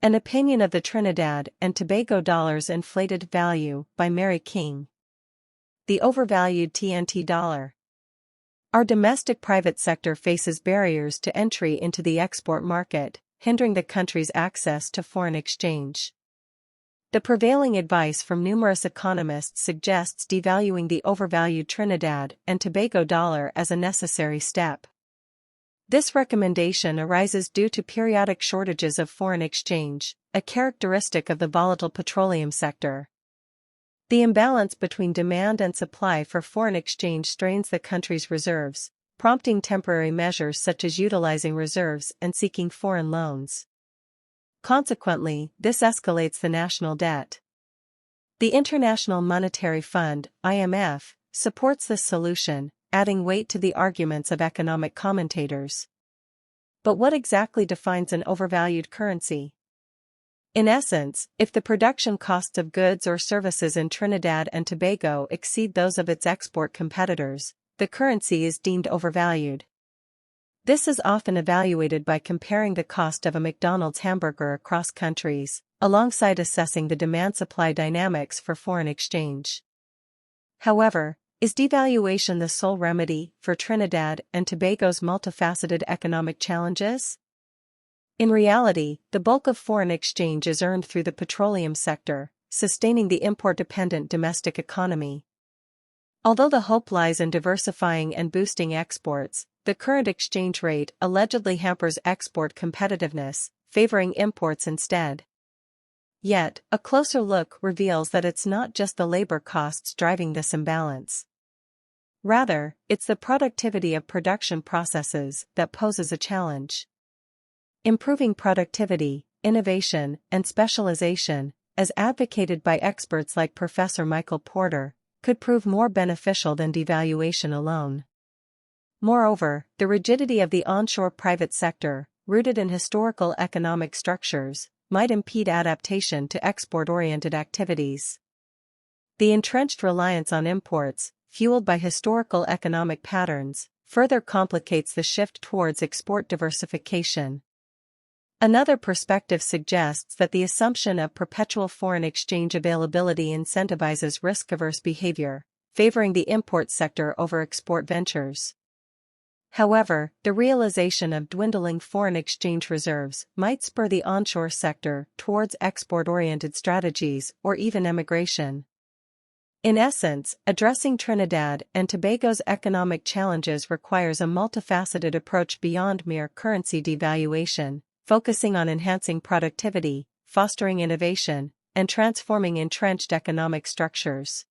An Opinion of the Trinidad and Tobago Dollar's Inflated Value by Mary King. The Overvalued TNT Dollar. Our domestic private sector faces barriers to entry into the export market, hindering the country's access to foreign exchange. The prevailing advice from numerous economists suggests devaluing the overvalued Trinidad and Tobago dollar as a necessary step. This recommendation arises due to periodic shortages of foreign exchange, a characteristic of the volatile petroleum sector. The imbalance between demand and supply for foreign exchange strains the country's reserves, prompting temporary measures such as utilizing reserves and seeking foreign loans. Consequently, this escalates the national debt. The International Monetary Fund, IMF, supports this solution, adding weight to the arguments of economic commentators. But what exactly defines an overvalued currency? In essence, if the production costs of goods or services in Trinidad and Tobago exceed those of its export competitors, the currency is deemed overvalued. This is often evaluated by comparing the cost of a McDonald's hamburger across countries, alongside assessing the demand-supply dynamics for foreign exchange. However, is devaluation the sole remedy for Trinidad and Tobago's multifaceted economic challenges? In reality, the bulk of foreign exchange is earned through the petroleum sector, sustaining the import-dependent domestic economy. Although the hope lies in diversifying and boosting exports, the current exchange rate allegedly hampers export competitiveness, favoring imports instead. Yet, a closer look reveals that it's not just the labor costs driving this imbalance. Rather, it's the productivity of production processes that poses a challenge. Improving productivity, innovation, and specialization, as advocated by experts like Professor Michael Porter, could prove more beneficial than devaluation alone. Moreover, the rigidity of the onshore private sector, rooted in historical economic structures, might impede adaptation to export-oriented activities. The entrenched reliance on imports, fueled by historical economic patterns, further complicates the shift towards export diversification. Another perspective suggests that the assumption of perpetual foreign exchange availability incentivizes risk-averse behavior, favoring the import sector over export ventures. However, the realization of dwindling foreign exchange reserves might spur the onshore sector towards export-oriented strategies or even emigration. In essence, addressing Trinidad and Tobago's economic challenges requires a multifaceted approach beyond mere currency devaluation, focusing on enhancing productivity, fostering innovation, and transforming entrenched economic structures.